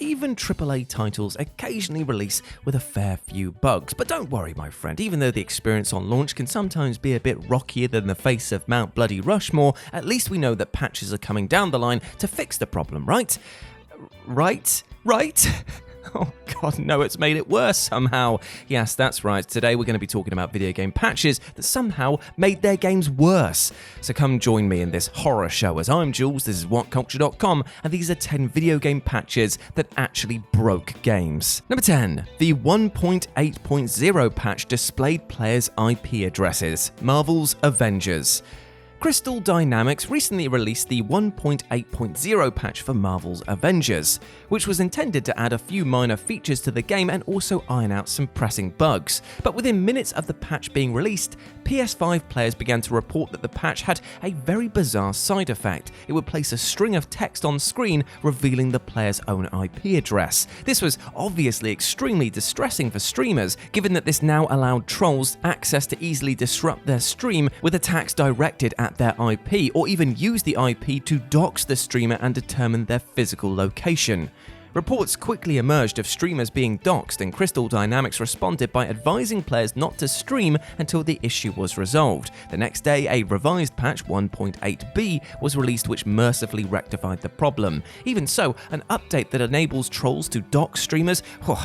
even AAA titles occasionally release with a fair few bugs. But don't worry, my friend, even though the experience on launch can sometimes be a bit rockier than the face of Mount Bloody Rushmore, at least we know that patches are coming down the line to fix the problem, right? Right? Oh god, no, it's made it worse somehow. Yes, that's right. Today we're going to be talking about video game patches that somehow made their games worse. So come join me in this horror show as I'm Jules, this is WhatCulture.com, and these are 10 video game patches that actually broke games. Number 10. The 1.8.0 patch displayed players' IP addresses. Marvel's Avengers. Crystal Dynamics recently released the 1.8.0 patch for Marvel's Avengers, which was intended to add a few minor features to the game and also iron out some pressing bugs. But within minutes of the patch being released, PS5 players began to report that the patch had a very bizarre side effect. It would place a string of text on screen revealing the player's own IP address. This was obviously extremely distressing for streamers, given that this now allowed trolls access to easily disrupt their stream with attacks directed at their IP, or even use the IP to dox the streamer and determine their physical location. Reports quickly emerged of streamers being doxed, and Crystal Dynamics responded by advising players not to stream until the issue was resolved. The next day, a revised patch 1.8b was released which mercifully rectified the problem. Even so, an update that enables trolls to dox streamers,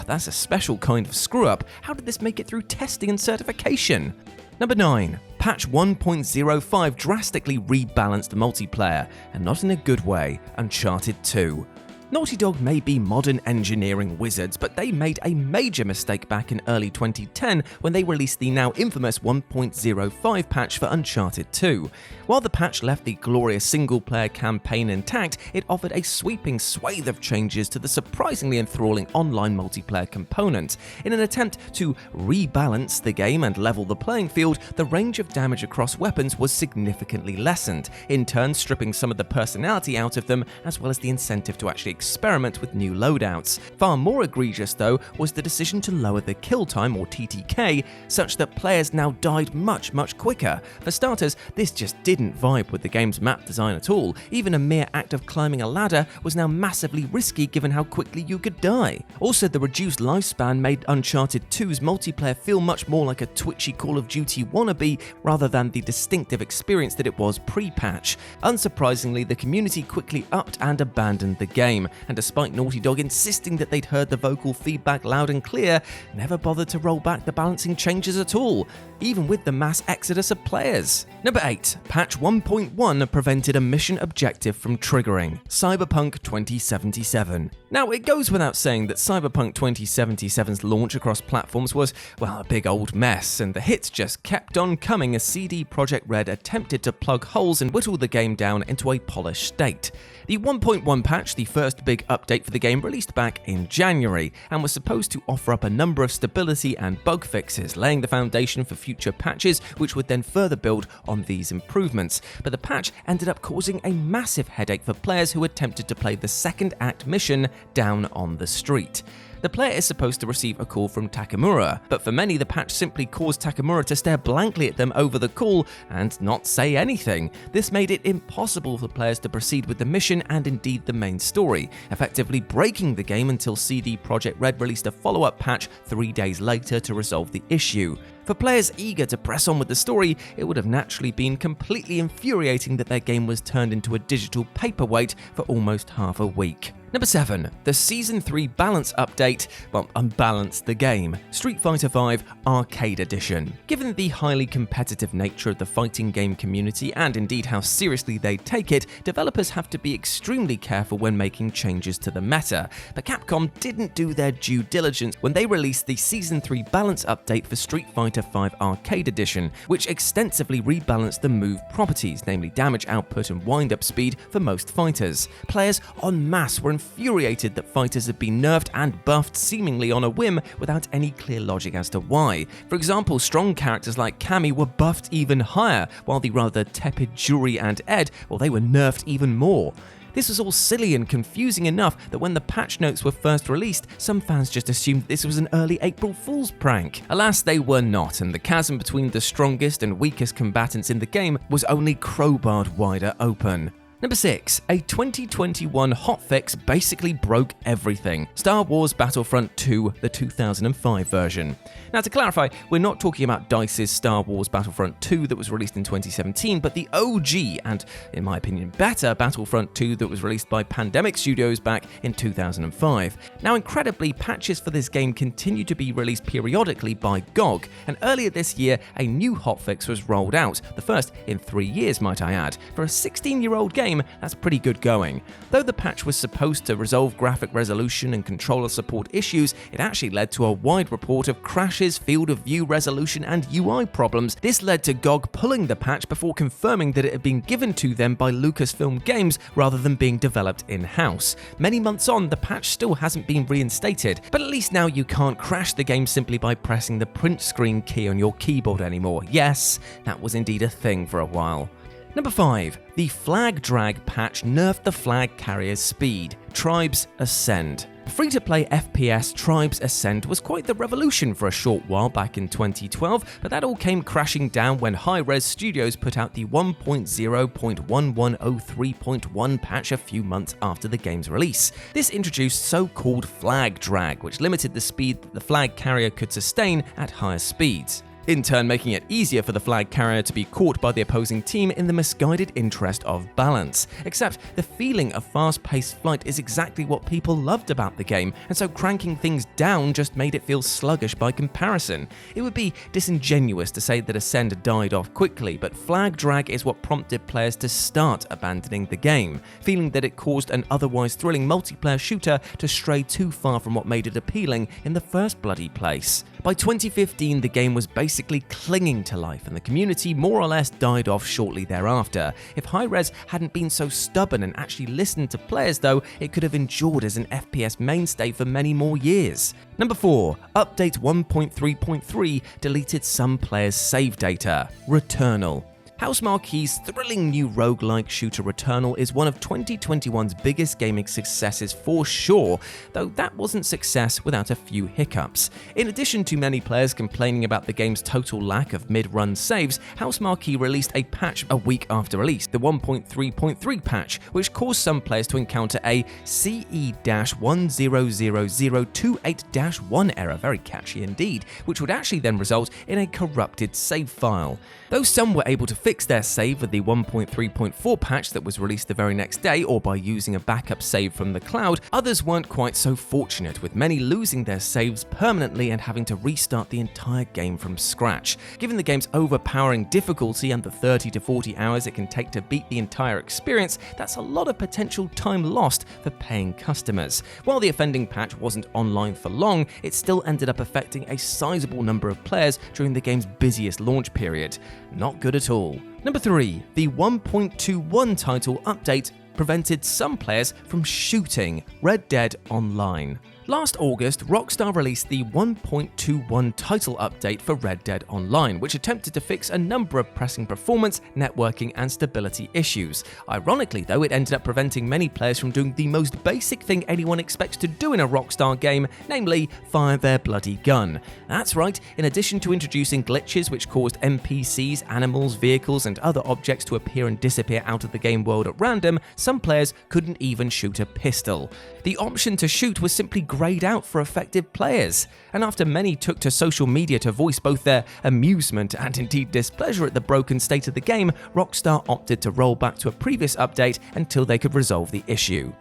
that's a special kind of screw-up. How did this make it through testing and certification? Number 9. Patch 1.05 drastically rebalanced multiplayer, and not in a good way, Uncharted 2. Naughty Dog may be modern engineering wizards, but they made a major mistake back in early 2010 when they released the now infamous 1.05 patch for Uncharted 2. While the patch left the glorious single-player campaign intact, it offered a sweeping swathe of changes to the surprisingly enthralling online multiplayer component. In an attempt to rebalance the game and level the playing field, the range of damage across weapons was significantly lessened, in turn stripping some of the personality out of them, as well as the incentive to actually experiment with new loadouts. Far more egregious, though, was the decision to lower the kill time, or TTK, such that players now died much quicker. For starters, this just didn't vibe with the game's map design at all. Even a mere act of climbing a ladder was now massively risky given how quickly you could die. Also, the reduced lifespan made Uncharted 2's multiplayer feel much more like a twitchy Call of Duty wannabe rather than the distinctive experience that it was pre-patch. Unsurprisingly, the community quickly upped and abandoned the game, and despite Naughty Dog insisting that they'd heard the vocal feedback loud and clear, never bothered to roll back the balancing changes at all, even with the mass exodus of players. Number 8. Patch 1.1 prevented a mission objective from triggering. CYBERPUNK 2077. Now, it goes without saying that CYBERPUNK 2077's launch across platforms was, a big old mess, and the hits just kept on coming as CD Projekt Red attempted to plug holes and whittle the game down into a polished state. The 1.1 patch, the first big update for the game, released back in January, and was supposed to offer up a number of stability and bug fixes, laying the foundation for future patches which would then further build on these improvements. But the patch ended up causing a massive headache for players who attempted to play the second act mission down on the street. The player is supposed to receive a call from Takamura, but for many the patch simply caused Takamura to stare blankly at them over the call and not say anything. This made it impossible for players to proceed with the mission and indeed the main story, effectively breaking the game until CD Projekt Red released a follow-up patch 3 days later to resolve the issue. For players eager to press on with the story, it would have naturally been completely infuriating that their game was turned into a digital paperweight for almost half a week. Number 7. The Season 3 balance update, unbalanced the game. Street Fighter V Arcade Edition. Given the highly competitive nature of the fighting game community and indeed how seriously they take it, developers have to be extremely careful when making changes to the meta. But Capcom didn't do their due diligence when they released the Season 3 balance update for Street Fighter V Arcade Edition, which extensively rebalanced the move properties, namely damage output and wind-up speed for most fighters. Players en masse were infuriated that fighters had been nerfed and buffed seemingly on a whim without any clear logic as to why. For example, strong characters like Cammy were buffed even higher, while the rather tepid Juri and Ed, they were nerfed even more. This was all silly and confusing enough that when the patch notes were first released, some fans just assumed this was an early April Fool's prank. Alas, they were not, and the chasm between the strongest and weakest combatants in the game was only crowbarred wider open. Number 6. A 2021 hotfix basically broke everything. Star Wars Battlefront 2, the 2005 version. Now to clarify, we're not talking about DICE's Star Wars Battlefront 2 that was released in 2017, but the OG and, in my opinion, better Battlefront 2 that was released by Pandemic Studios back in 2005. Now incredibly, patches for this game continue to be released periodically by GOG, and earlier this year a new hotfix was rolled out, the first in 3 years might I add. For a 16-year-old game, that's pretty good going. Though the patch was supposed to resolve graphic resolution and controller support issues, it actually led to a wide report of crashes, field of view resolution, and UI problems. This led to GOG pulling the patch before confirming that it had been given to them by Lucasfilm Games rather than being developed in-house. Many months on, the patch still hasn't been reinstated, but at least now you can't crash the game simply by pressing the print screen key on your keyboard anymore. Yes, that was indeed a thing for a while. Number 5. The flag drag patch nerfed the flag carrier's speed. Tribes Ascend. Free-to-play FPS Tribes Ascend was quite the revolution for a short while back in 2012, but that all came crashing down when Hi-Rez Studios put out the 1.0.1103.1 patch a few months after the game's release. This introduced so-called flag drag, which limited the speed that the flag carrier could sustain at higher speeds, in turn making it easier for the flag carrier to be caught by the opposing team in the misguided interest of balance. Except the feeling of fast-paced flight is exactly what people loved about the game, and so cranking things down just made it feel sluggish by comparison. It would be disingenuous to say that Ascend died off quickly, but flag drag is what prompted players to start abandoning the game, feeling that it caused an otherwise thrilling multiplayer shooter to stray too far from what made it appealing in the first bloody place. By 2015, the game was basically clinging to life, and the community more or less died off shortly thereafter. If Hi-Rez hadn't been so stubborn and actually listened to players though, it could have endured as an FPS mainstay for many more years. Number 4. Update 1.3.3 deleted some players' save data. Returnal. Housemarque's thrilling new roguelike shooter Returnal is one of 2021's biggest gaming successes for sure, though that wasn't success without a few hiccups. In addition to many players complaining about the game's total lack of mid-run saves, Housemarque released a patch a week after release, the 1.3.3 patch, which caused some players to encounter a CE-100028-1 error, very catchy indeed, which would actually then result in a corrupted save file. Though some were able to fix their save with the 1.3.4 patch that was released the very next day or by using a backup save from the cloud, others weren't quite so fortunate, with many losing their saves permanently and having to restart the entire game from scratch. Given the game's overpowering difficulty and the 30 to 40 hours it can take to beat the entire experience, that's a lot of potential time lost for paying customers. While the offending patch wasn't online for long, it still ended up affecting a sizable number of players during the game's busiest launch period. Not good at all. Number 3. The 1.21 title update prevented some players from shooting Red Dead Online. Last August, Rockstar released the 1.21 title update for Red Dead Online, which attempted to fix a number of pressing performance, networking, and stability issues. Ironically, though, it ended up preventing many players from doing the most basic thing anyone expects to do in a Rockstar game, namely, fire their bloody gun. That's right, in addition to introducing glitches which caused NPCs, animals, vehicles, and other objects to appear and disappear out of the game world at random, some players couldn't even shoot a pistol. The option to shoot was simply grayed out for effective players, and after many took to social media to voice both their amusement and indeed displeasure at the broken state of the game, Rockstar opted to roll back to a previous update until they could resolve the issue.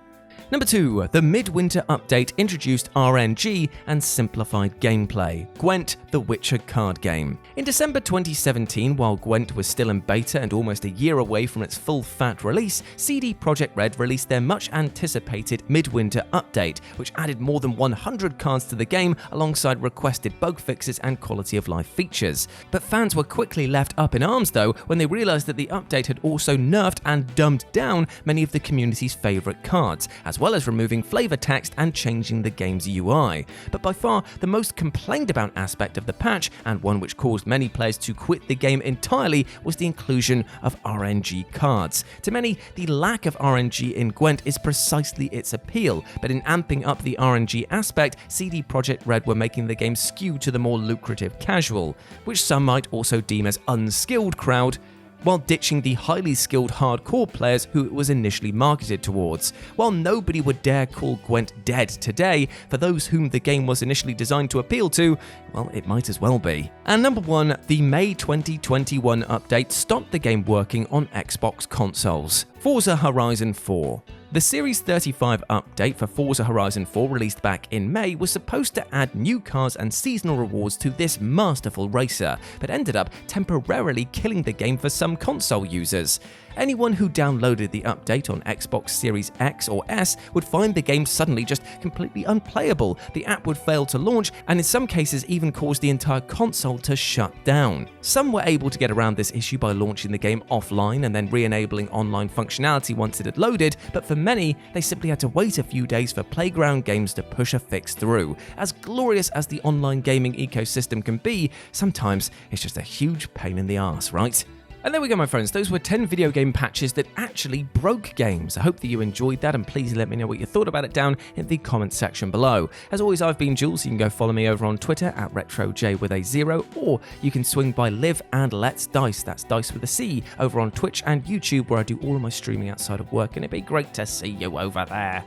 Number 2. The Midwinter update introduced RNG and simplified gameplay. Gwent, the Witcher card game. In December 2017, while Gwent was still in beta and almost a year away from its full-fat release, CD Projekt Red released their much-anticipated Midwinter update, which added more than 100 cards to the game alongside requested bug fixes and quality-of-life features. But fans were quickly left up in arms, though, when they realized that the update had also nerfed and dumbed down many of the community's favorite cards, as well as removing flavor text and changing the game's UI. But by far, the most complained about aspect of the patch, and one which caused many players to quit the game entirely, was the inclusion of RNG cards. To many, the lack of RNG in Gwent is precisely its appeal, but in amping up the RNG aspect, CD Projekt Red were making the game skew to the more lucrative casual, which some might also deem as unskilled crowd, while ditching the highly skilled hardcore players who it was initially marketed towards. While nobody would dare call Gwent dead today, for those whom the game was initially designed to appeal to, well, it might as well be. And number 1, the May 2021 update stopped the game working on Xbox consoles. Forza Horizon 4. The Series 35 update for Forza Horizon 4, released back in May, was supposed to add new cars and seasonal rewards to this masterful racer, but ended up temporarily killing the game for some console users. Anyone who downloaded the update on Xbox Series X or S would find the game suddenly just completely unplayable. The app would fail to launch, and in some cases even cause the entire console to shut down. Some were able to get around this issue by launching the game offline and then re-enabling online functionality once it had loaded, but for many, they simply had to wait a few days for Playground Games to push a fix through. As glorious as the online gaming ecosystem can be, sometimes it's just a huge pain in the arse, right? And there we go, my friends. Those were 10 video game patches that actually broke games. I hope that you enjoyed that, and please let me know what you thought about it down in the comment section below. As always, I've been Jules. You can go follow me over on Twitter at RetroJ with a 0, or you can swing by Live and Let's Dice. That's Dice with a C, over on Twitch and YouTube, where I do all of my streaming outside of work, and it'd be great to see you over there.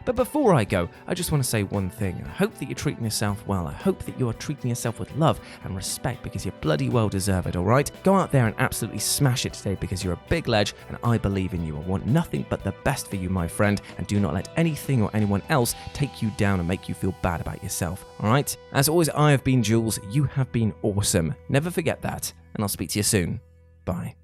But before I go, I just want to say one thing. I hope that you're treating yourself well. I hope that you are treating yourself with love and respect, because you bloody well deserve it, alright? Go out there and absolutely smash it today, because you're a big ledge and I believe in you. I want nothing but the best for you, my friend, and do not let anything or anyone else take you down and make you feel bad about yourself, alright? As always, I have been Jules. You have been awesome. Never forget that, and I'll speak to you soon. Bye.